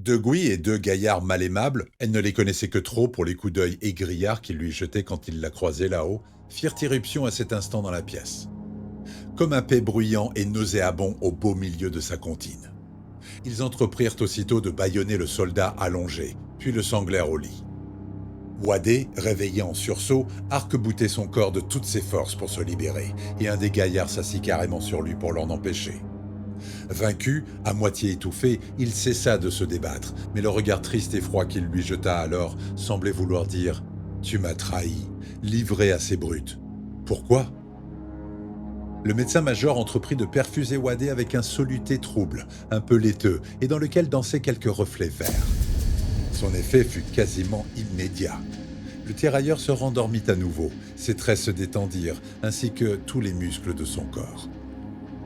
Deux Gouy et deux gaillards mal aimables, elle ne les connaissait que trop pour les coups d'œil aigrillards qu'il lui jetait quand il la croisait là-haut, firent irruption à cet instant dans la pièce. Comme un paix bruyant et nauséabond au beau milieu de sa comptine. Ils entreprirent aussitôt de bâillonner le soldat allongé, puis le sanglèrent au lit. Wadé, réveillé en sursaut, arc-boutait son corps de toutes ses forces pour se libérer, et un des gaillards s'assit carrément sur lui pour l'en empêcher. Vaincu, à moitié étouffé, il cessa de se débattre, mais le regard triste et froid qu'il lui jeta alors semblait vouloir dire « Tu m'as trahi, livré à ces brutes. Pourquoi ?» Le médecin-major entreprit de perfuser Wadé avec un soluté trouble, un peu laiteux, et dans lequel dansaient quelques reflets verts. Son effet fut quasiment immédiat. Le tirailleur se rendormit à nouveau, ses traits se détendirent, ainsi que tous les muscles de son corps.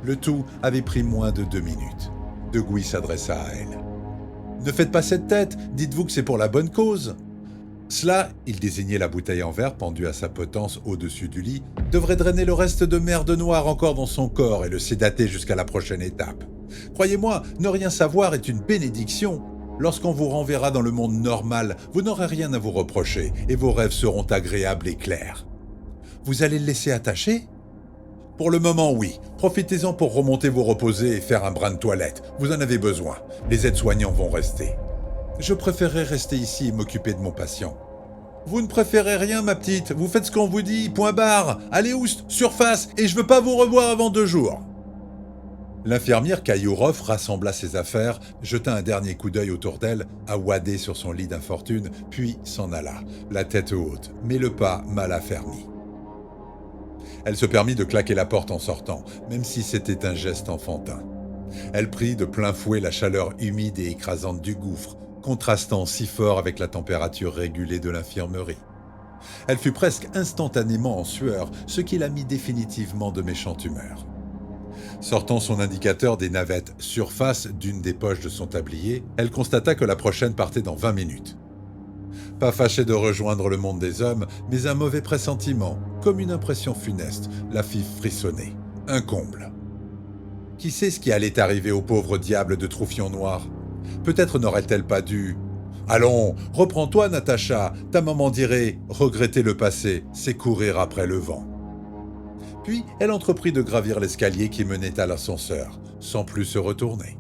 Le tout avait pris moins de 2 minutes. De Gouy s'adressa à elle. « Ne faites pas cette tête, dites-vous que c'est pour la bonne cause !» Cela, il désignait la bouteille en verre pendue à sa potence au-dessus du lit, devrait drainer le reste de merde noire encore dans son corps et le sédater jusqu'à la prochaine étape. Croyez-moi, ne rien savoir est une bénédiction. Lorsqu'on vous renverra dans le monde normal, vous n'aurez rien à vous reprocher et vos rêves seront agréables et clairs. Vous allez le laisser attaché ? Pour le moment, oui. Profitez-en pour remonter vous reposer et faire un brin de toilette. Vous en avez besoin. Les aides-soignants vont rester. Je préférerais rester ici et m'occuper de mon patient. Vous ne préférez rien, ma petite. Vous faites ce qu'on vous dit. Point barre. Allez, oust, surface, et je veux pas vous revoir avant 2 jours. L'infirmière Kayourov rassembla ses affaires, jeta un dernier coup d'œil autour d'elle, à Wadé sur son lit d'infortune, puis s'en alla, la tête haute, mais le pas mal affermi. Elle se permit de claquer la porte en sortant, même si c'était un geste enfantin. Elle prit de plein fouet la chaleur humide et écrasante du gouffre, contrastant si fort avec la température régulée de l'infirmerie. Elle fut presque instantanément en sueur, ce qui la mit définitivement de méchante humeur. Sortant son indicateur des navettes surface d'une des poches de son tablier, elle constata que la prochaine partait dans 20 minutes. Pas fâchée de rejoindre le monde des hommes, mais un mauvais pressentiment, comme une impression funeste, la fit frissonner. Un comble. Qui sait ce qui allait arriver au pauvre diable de Troufion Noir ? Peut-être n'aurait-elle pas dû... Allons, reprends-toi, Natacha. Ta maman dirait « regretter le passé, c'est courir après le vent ». Puis, elle entreprit de gravir l'escalier qui menait à l'ascenseur, sans plus se retourner.